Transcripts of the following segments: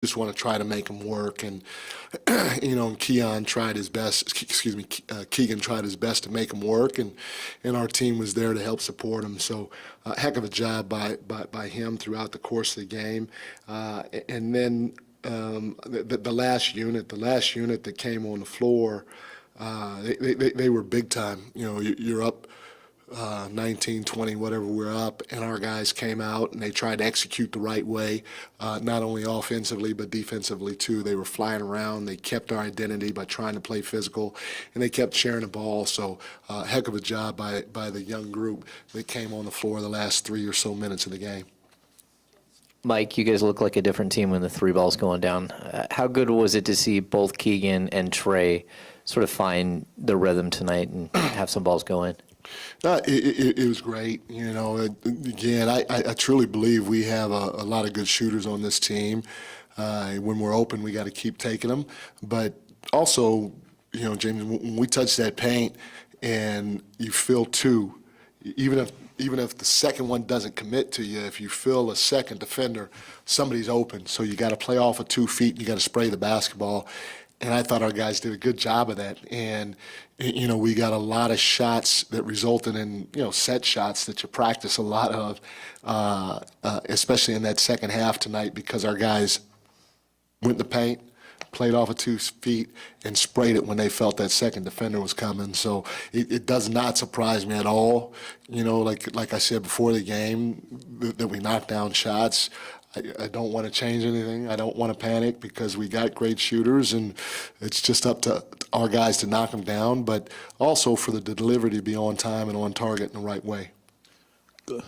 just want to try to make them work. And, and Keegan tried his best, Keegan tried his best to make them work, and our team was there to help support him. So a heck of a job by him throughout the course of the game. And then the last unit that came on the floor, they were big time. You're up 19, 20, whatever we're up, and our guys came out and they tried to execute the right way, not only offensively but defensively too. They were flying around. They kept our identity by trying to play physical, and they kept sharing the ball. So heck of a job by the young group that came on the floor the last 3 or so minutes of the game. Mike, you guys look like a different team when the three ball's going down. How good was it to see both Keegan and Trey sort of find the rhythm tonight and have some balls go in? It was great. Again, I truly believe we have a lot of good shooters on this team. When we're open, we got to keep taking them. But also, James, when we touch that paint and you feel two, even if the second one doesn't commit to you, if you feel a second defender, somebody's open. So you got to play off of 2 feet and you got to spray the basketball. And I thought our guys did a good job of that. And, we got a lot of shots that resulted in, set shots that you practice a lot of, especially in that second half tonight, because our guys went in the paint, played off of 2 feet, and sprayed it when they felt that second defender was coming. So it does not surprise me at all. Like I said before the game, that we knocked down shots. I don't want to change anything. I don't want to panic because we got great shooters, and it's just up to our guys to knock them down, but also for the delivery to be on time and on target in the right way.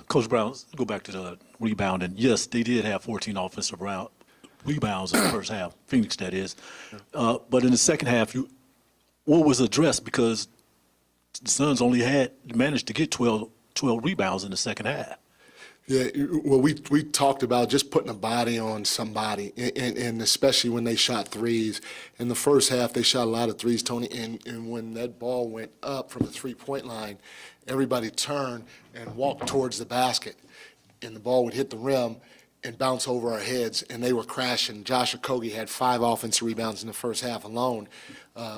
Coach Brown, go back to the rebounding. Yes, they did have 14 offensive rebounds in the first half, Phoenix that is. But in the second half, what was addressed, because the Suns only managed to get 12 rebounds in the second half. Yeah, well, we talked about just putting a body on somebody, and especially when they shot threes. In the first half, they shot a lot of threes, Tony, and when that ball went up from the three-point line, everybody turned and walked towards the basket, and the ball would hit the rim and bounce over our heads, and they were crashing. Josh Okogie had 5 offensive rebounds in the first half alone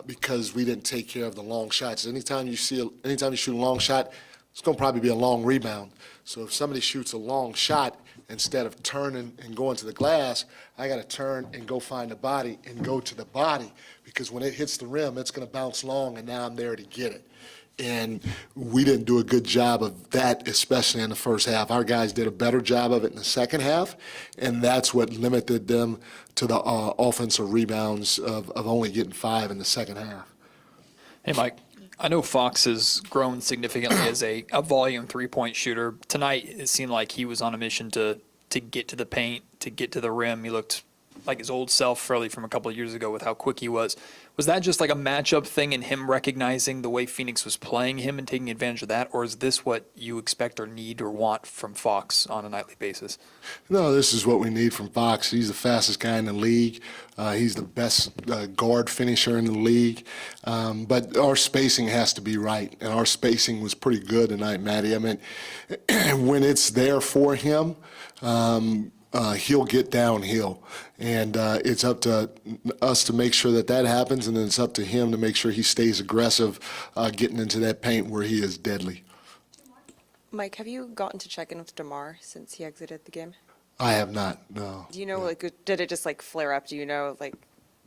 because we didn't take care of the long shots. Anytime you shoot a long shot, it's going to probably be a long rebound. So if somebody shoots a long shot, instead of turning and going to the glass, I got to turn and go find the body and go to the body, because when it hits the rim, it's going to bounce long, and now I'm there to get it. And we didn't do a good job of that, especially in the first half. Our guys did a better job of it in the second half, and that's what limited them to the offensive rebounds of only getting 5 in the second half. Hey, Mike. I know Fox has grown significantly as a volume three-point shooter. Tonight, it seemed like he was on a mission to get to the paint, to get to the rim. He looked like his old self, fairly from a couple of years ago, with how quick he was. Was that just like a matchup thing and him recognizing the way Phoenix was playing him and taking advantage of that, or is this what you expect or need or want from Fox on a nightly basis? No, this is what we need from Fox. He's the fastest guy in the league. He's the best guard finisher in the league. But our spacing has to be right, and our spacing was pretty good tonight, Matty. I mean, when it's there for him, he'll get downhill, and it's up to us to make sure that happens, and then it's up to him to make sure he stays aggressive, getting into that paint where he is deadly. Mike, have you gotten to check in with DeMar since he exited the game? I have not, no. Do you know, did it just flare up? Do you know,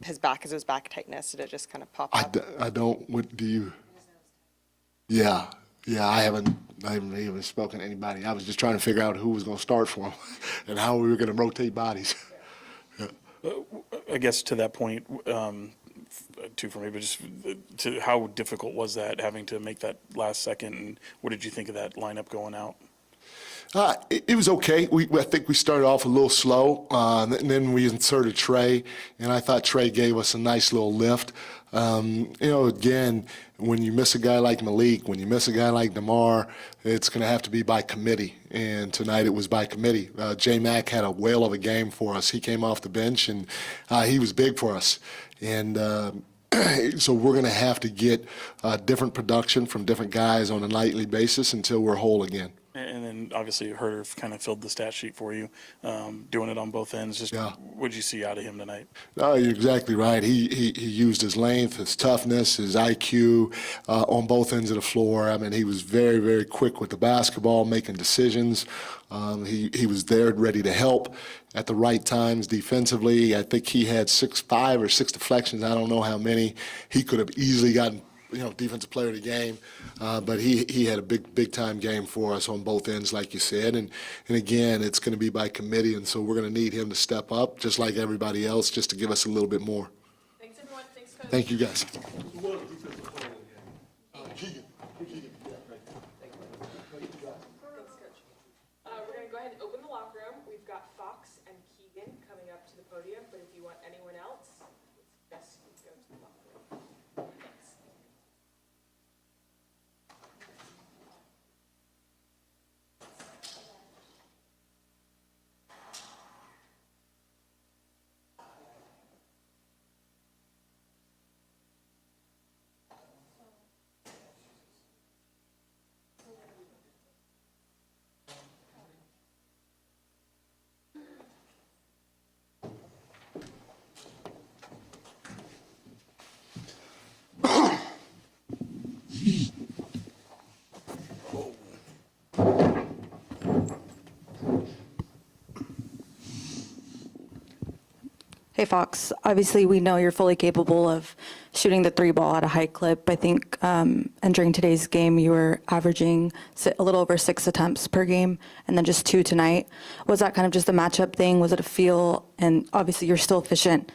his back tightness, did it just kind of pop up? I don't. What do you? Yeah. I haven't even spoken to anybody. I was just trying to figure out who was going to start for him and how we were going to rotate bodies. Yeah. I guess to that point, too, for me, but just to how difficult was that, having to make that last second, and what did you think of that lineup going out? It was okay. I think we started off a little slow, and then we inserted Trey, and I thought Trey gave us a nice little lift. Again, when you miss a guy like Malik, when you miss a guy like DeMar, it's going to have to be by committee, and tonight it was by committee. J-Mac had a whale of a game for us. He came off the bench, and he was big for us. And so we're going to have to get different production from different guys on a nightly basis until we're whole again. And then obviously Herter kind of filled the stat sheet for you, doing it on both ends. Just Yeah. what did you see out of him tonight? No, you're exactly right. He used his length, his toughness, his IQ on both ends of the floor. I mean, he was very, very quick with the basketball, making decisions. He was there ready to help at the right times defensively. I think he had 5 or 6 deflections. I don't know how many. He could have easily gotten, defensive player of the game. But he had a big time game for us on both ends, like you said. And again, it's going to be by committee, and so we're going to need him to step up, just like everybody else, just to give us a little bit more. Thanks, everyone. Thanks, Coach. Thank you, guys. We're going to go ahead and open the locker room. We've got Fox and Keegan coming up to the podium, but if you want anyone else, it's best you go to the locker room. Thanks. Hey, Fox. Obviously, we know you're fully capable of shooting the 3 ball at a high clip. I think entering today's game, you were averaging a little over 6 attempts per game, and then just 2 tonight. Was that kind of just a matchup thing? Was it a feel? And obviously, you're still efficient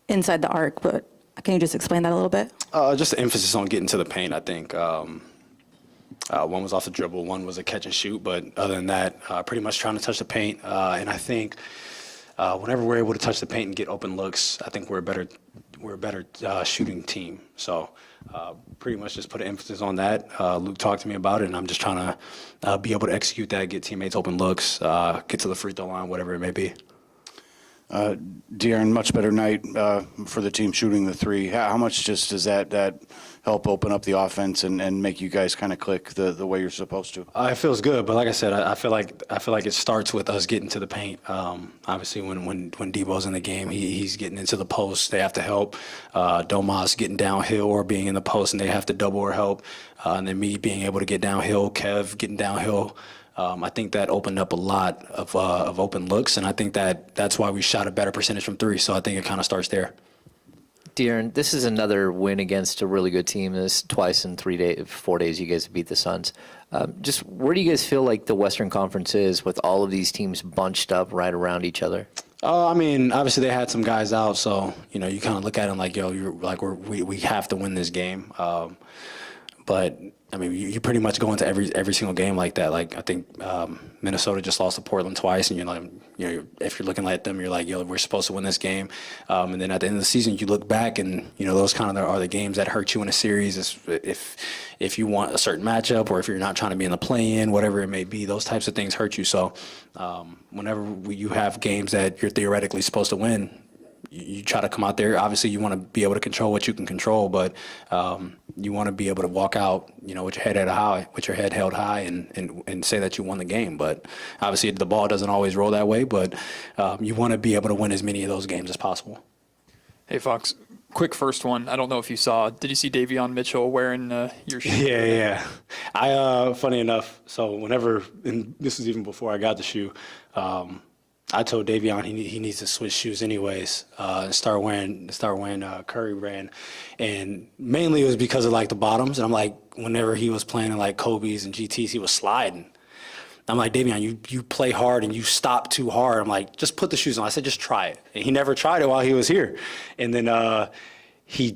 inside the arc, but can you just explain that a little bit? Just the emphasis on getting to the paint, I think. One was off the dribble, one was a catch and shoot, but other than that, pretty much trying to touch the paint. And I think whenever we're able to touch the paint and get open looks, I think we're a better shooting team. So pretty much just put an emphasis on that. Luke talked to me about it, and I'm just trying to be able to execute that, get teammates open looks, get to the free throw line, whatever it may be. DeAaron, much better night for the team shooting the 3. How much just does that help open up the offense and make you guys kind of click the way you're supposed to? It feels good, but like I said, I feel like it starts with us getting to the paint. Obviously, when Debo's in the game, he's getting into the post. They have to help. Domas getting downhill or being in the post, and they have to double or help. And then me being able to get downhill, Kev getting downhill. I think that opened up a lot of open looks, and I think that's why we shot a better percentage from 3. So I think it kind of starts there. DeAaron, this is another win against a really good team. This twice in 4 days you guys beat the Suns. Just where do you guys feel like the Western Conference is with all of these teams bunched up right around each other? I mean, obviously they had some guys out, so you kind of look at them like, we have to win this game. But I mean, you pretty much go into every single game like that. Like I think Minnesota just lost to Portland twice, and if you're looking at them, you're like, we're supposed to win this game. And then at the end of the season, you look back, and those kind of are the games that hurt you in a series. If you want a certain matchup, or if you're not trying to be in the play-in, whatever it may be, those types of things hurt you. So whenever you have games that you're theoretically supposed to win, you try to come out there. Obviously, you want to be able to control what you can control, but you want to be able to walk out, with your head held high, and say that you won the game. But obviously, the ball doesn't always roll that way. But you want to be able to win as many of those games as possible. Hey, Fox, quick first one. I don't know if you saw. Did you see Davion Mitchell wearing your shoe? Yeah. Funny enough, so and this was even before I got the shoe, I told Davion he needs to switch shoes anyways, start wearing Curry brand, and mainly it was because of like the bottoms. And I'm like, whenever he was playing in like Kobe's and GTs, he was sliding. I'm like, Davion, you play hard and you stop too hard. I'm like, just put the shoes on. I said, just try it. And he never tried it while he was here. And then he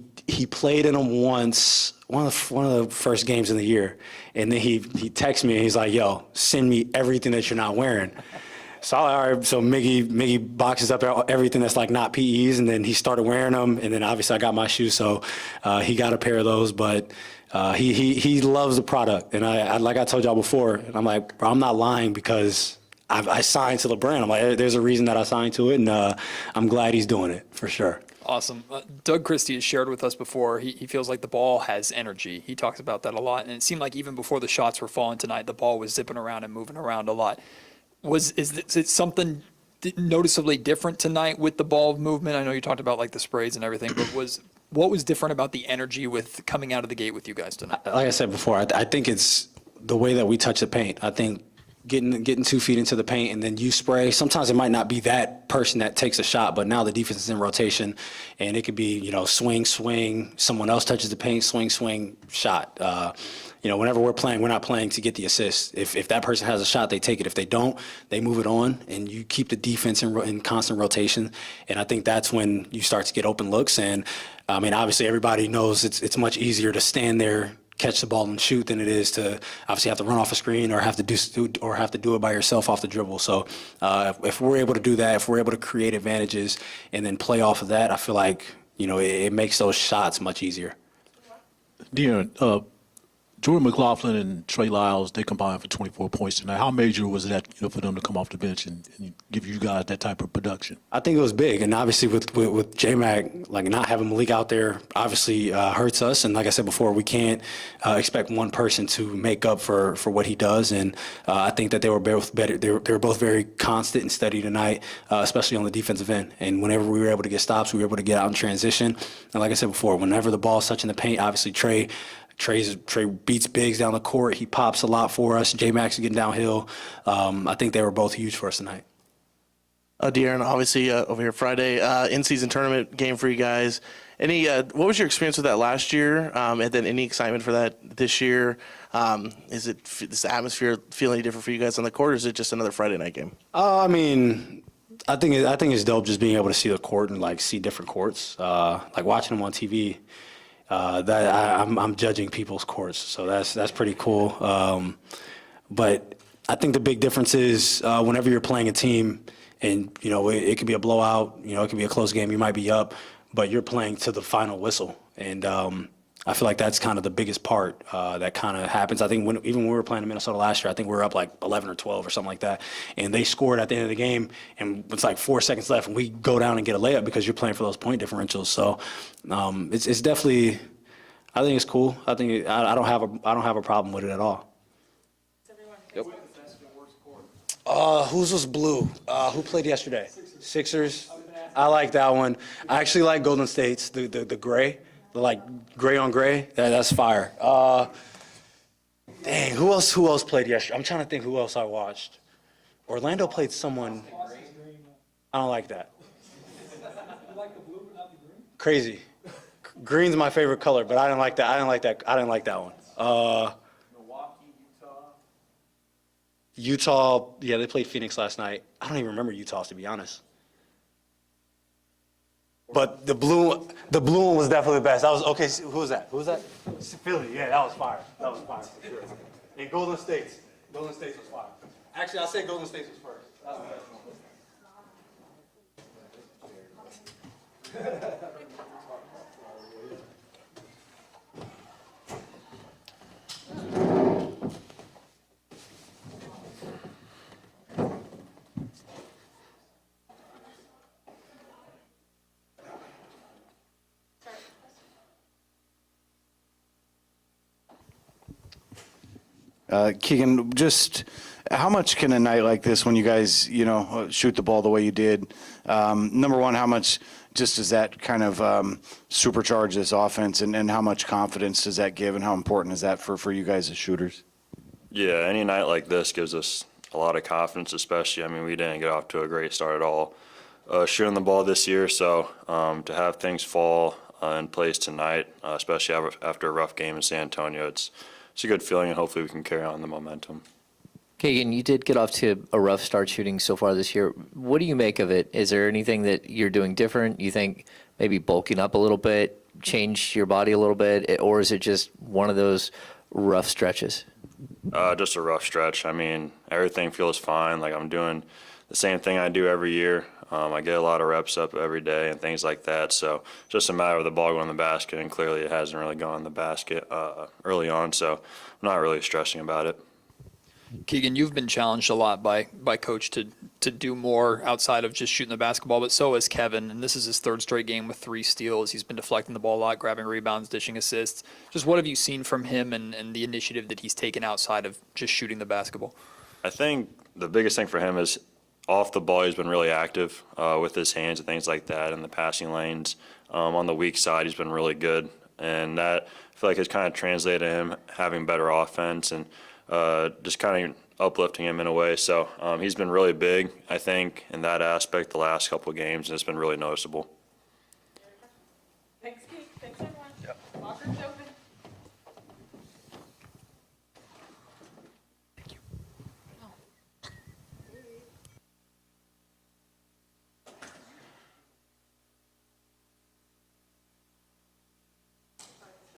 played in them once, one of the first games in the year. And then he texted me and he's like, yo, send me everything that you're not wearing. So all right, so Miggy boxes up everything that's like not PEs, and then he started wearing them, and then obviously I got my shoes, so he got a pair of those. But he loves the product, and I like I told y'all before, and I'm like, bro, I'm not lying because I signed to the brand. I'm like, there's a reason that I signed to it, and I'm glad he's doing it for sure. Awesome. Doug Christie has shared with us before, he feels like the ball has energy. He talks about that a lot. And it seemed like even before the shots were falling tonight, the ball was zipping around and moving around a lot. Is it something noticeably different tonight with the ball movement? I know you talked about like the sprays and everything, but what was different about the energy with coming out of the gate with you guys tonight? Like I said before, I think it's the way that we touch the paint. I think getting 2 feet into the paint and then you spray. Sometimes it might not be that person that takes a shot, but now the defense is in rotation, and it could be, you know, swing, someone else touches the paint, swing, shot. You know, whenever we're playing, we're not playing to get the assist. If that person has a shot, they take it. If they don't, they move it on, and you keep the defense in constant rotation. And I think that's when you start to get open looks. And I mean, obviously, everybody knows it's much easier to stand there, catch the ball and shoot than it is to obviously have to run off a screen or have to do it by yourself off the dribble. So if we're able to do that, if we're able to create advantages and then play off of that, I feel like, you know, it makes those shots much easier. DeAaron, Jordan McLaughlin and Trey Lyles, they combined for 24 points tonight. How major was that, you know, for them to come off the bench and give you guys that type of production? I think it was big, and obviously with J-Mac, like not having Malik out there obviously hurts us. And like I said before, we can't expect one person to make up for what he does. And I think that they were both better. They were both very constant and steady tonight, especially on the defensive end. And whenever we were able to get stops, we were able to get out in transition. And like I said before, whenever the ball's touching the paint, obviously Trey beats bigs down the court. He pops a lot for us. J-Max is getting downhill. I think they were both huge for us tonight. DeAaron, obviously over here Friday, in-season tournament game for you guys. What was your experience with that last year, and then any excitement for that this year? Is the atmosphere feel any different for you guys on the court, or is it just another Friday night game? I mean, I think it's dope just being able to see the court and like see different courts. Like watching them on TV. I'm judging people's courts, so that's pretty cool. But I think the big difference is whenever you're playing a team, and you know it could be a blowout, you know it could be a close game, you might be up, but you're playing to the final whistle, and I feel like that's kind of the biggest part that kind of happens. I think even when we were playing in Minnesota last year, I think we were up like 11 or 12 or something like that, and they scored at the end of the game, and it's like 4 seconds left, and we go down and get a layup because you're playing for those point differentials. So it's definitely, I think it's cool. I think I don't have a problem with it at all. Yep. Whose was blue? Who played yesterday? Sixers. I like that one. I actually like Golden State's the gray. Like gray on gray, that's fire. Dang, who else played yesterday? I'm trying to think who else I watched. Orlando played someone. I don't like that. You like the blue but not the green? Crazy. Green's my favorite color, but I didn't like that. I didn't like that one. Milwaukee, Utah. Utah, yeah, they played Phoenix last night. I don't even remember Utah's, to be honest. But the blue one was definitely the best. That was okay. Who was that? Philly. Yeah, that was fire. That was fire for sure. And Golden State was fire. Actually, I'll say Golden State was first. That was the best one. Keegan, just how much can a night like this, when you guys, you know, shoot the ball the way you did, number one, how much just does that kind of supercharge this offense, and how much confidence does that give, and how important is that for you guys as shooters? Yeah, any night like this gives us a lot of confidence, especially, I mean, we didn't get off to a great start at all shooting the ball this year, so to have things fall in place tonight, especially after a rough game in San Antonio, it's a good feeling, and hopefully we can carry on the momentum. Keegan, you did get off to a rough start shooting so far this year. What do you make of it? Is there anything that you're doing different? You think maybe bulking up a little bit, change your body a little bit, or is it just one of those rough stretches? Just a rough stretch. I mean, everything feels fine. Like I'm doing the same thing I do every year. I get a lot of reps up every day and things like that. So just a matter of the ball going in the basket, and clearly it hasn't really gone in the basket early on. So I'm not really stressing about it. Keegan, you've been challenged a lot by coach to do more outside of just shooting the basketball, but so has Kevin. And this is his third straight game with 3 steals. He's been deflecting the ball a lot, grabbing rebounds, dishing assists. Just what have you seen from him and the initiative that he's taken outside of just shooting the basketball? I think the biggest thing for him is off the ball, he's been really active with his hands and things like that in the passing lanes. On the weak side, he's been really good. And that, I feel like, has kind of translated to him having better offense and just kind of uplifting him in a way. So he's been really big, I think, in that aspect the last couple of games, and it's been really noticeable. Thanks, Keegan.